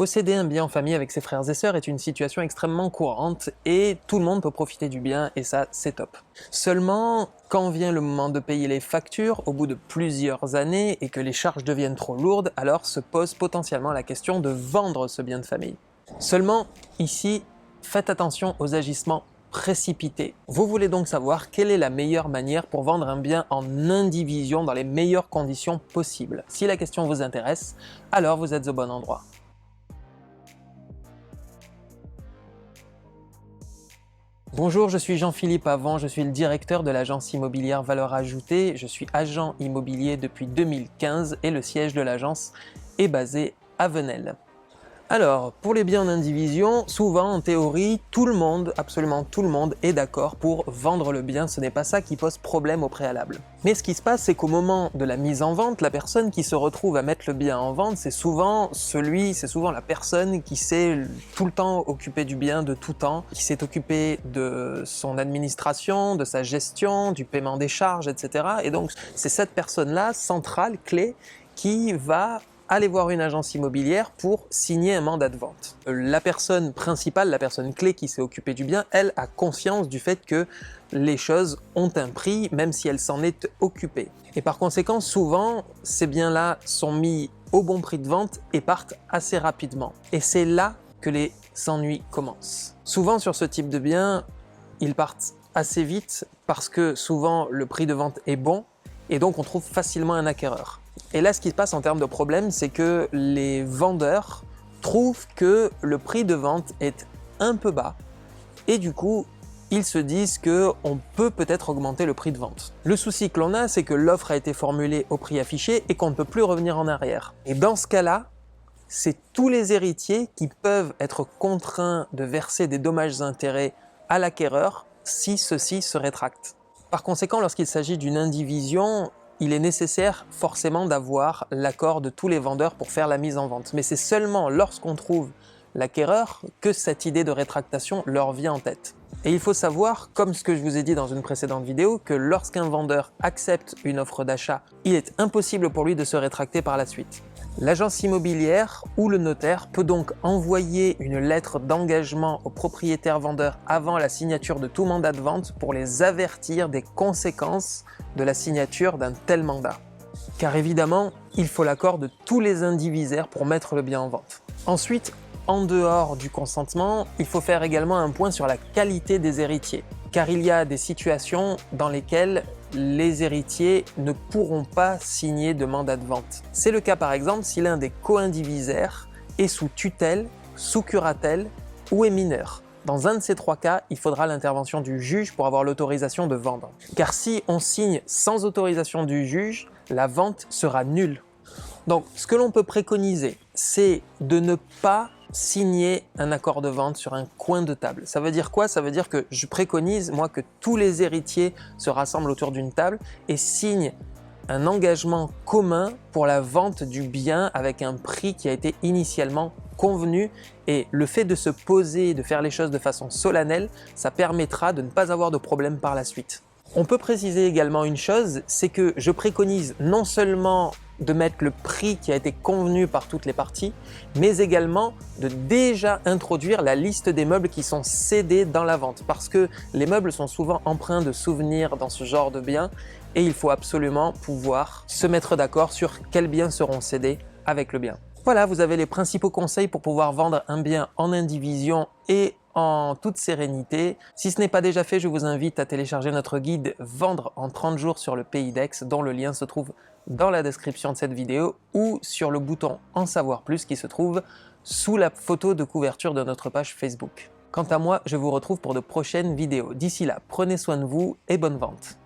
Posséder un bien en famille avec ses frères et sœurs est une situation extrêmement courante et tout le monde peut profiter du bien et ça c'est top. Seulement, quand vient le moment de payer les factures, au bout de plusieurs années et que les charges deviennent trop lourdes, alors se pose potentiellement la question de vendre ce bien de famille. Seulement, ici, faites attention aux agissements précipités. Vous voulez donc savoir quelle est la meilleure manière pour vendre un bien en indivision dans les meilleures conditions possibles. Si la question vous intéresse, alors vous êtes au bon endroit. Bonjour, je suis Jean-Philippe Avant, je suis le directeur de l'agence immobilière Valeur Ajoutée. Je suis agent immobilier depuis 2015 et le siège de l'agence est basé à Venelle. Alors, pour les biens en indivision, souvent en théorie, tout le monde, absolument tout le monde est d'accord pour vendre le bien, ce n'est pas ça qui pose problème au préalable. Mais ce qui se passe, c'est qu'au moment de la mise en vente, la personne qui se retrouve à mettre le bien en vente, c'est souvent la personne qui s'est tout le temps occupée du bien de tout temps, qui s'est occupée de son administration, de sa gestion, du paiement des charges, etc. Et donc, c'est cette personne-là, centrale, clé, qui va aller voir une agence immobilière pour signer un mandat de vente. La personne principale, la personne clé qui s'est occupée du bien, elle a conscience du fait que les choses ont un prix, même si elle s'en est occupée. Et par conséquent, souvent, ces biens-là sont mis au bon prix de vente et partent assez rapidement. Et c'est là que les ennuis commencent. Souvent, sur ce type de biens, ils partent assez vite parce que souvent, le prix de vente est bon et donc on trouve facilement un acquéreur. Et là, ce qui se passe en termes de problème, c'est que les vendeurs trouvent que le prix de vente est un peu bas et du coup, ils se disent qu'on peut peut-être augmenter le prix de vente. Le souci que l'on a, c'est que l'offre a été formulée au prix affiché et qu'on ne peut plus revenir en arrière. Et dans ce cas-là, c'est tous les héritiers qui peuvent être contraints de verser des dommages-intérêts à l'acquéreur si ceux-ci se rétractent. Par conséquent, lorsqu'il s'agit d'une indivision, il est nécessaire forcément d'avoir l'accord de tous les vendeurs pour faire la mise en vente. Mais c'est seulement lorsqu'on trouve l'acquéreur que cette idée de rétractation leur vient en tête. Et il faut savoir, comme ce que je vous ai dit dans une précédente vidéo, que lorsqu'un vendeur accepte une offre d'achat, il est impossible pour lui de se rétracter par la suite. L'agence immobilière ou le notaire peut donc envoyer une lettre d'engagement aux propriétaires vendeurs avant la signature de tout mandat de vente pour les avertir des conséquences de la signature d'un tel mandat. Car évidemment, il faut l'accord de tous les indivisaires pour mettre le bien en vente. Ensuite, en dehors du consentement, il faut faire également un point sur la qualité des héritiers. Car il y a des situations dans lesquelles les héritiers ne pourront pas signer de mandat de vente. C'est le cas par exemple si l'un des co-indivisaires est sous tutelle, sous curatelle ou est mineur. Dans un de ces trois cas, il faudra l'intervention du juge pour avoir l'autorisation de vendre. Car si on signe sans autorisation du juge, la vente sera nulle. Donc ce que l'on peut préconiser, c'est de ne pas signer un accord de vente sur un coin de table. Ça veut dire quoi? Ça veut dire que je préconise, moi, que tous les héritiers se rassemblent autour d'une table et signent un engagement commun pour la vente du bien avec un prix qui a été initialement convenu. Et le fait de se poser, de faire les choses de façon solennelle, ça permettra de ne pas avoir de problème par la suite. On peut préciser également une chose, c'est que je préconise non seulement de mettre le prix qui a été convenu par toutes les parties, mais également de déjà introduire la liste des meubles qui sont cédés dans la vente. Parce que les meubles sont souvent empreints de souvenirs dans ce genre de biens et il faut absolument pouvoir se mettre d'accord sur quels biens seront cédés avec le bien. Voilà, vous avez les principaux conseils pour pouvoir vendre un bien en indivision et en toute sérénité. Si ce n'est pas déjà fait, je vous invite à télécharger notre guide Vendre en 30 jours sur le Pays d'Aix, dont le lien se trouve dans la description de cette vidéo ou sur le bouton En savoir plus qui se trouve sous la photo de couverture de notre page Facebook. Quant à moi, je vous retrouve pour de prochaines vidéos. D'ici là, prenez soin de vous et bonne vente.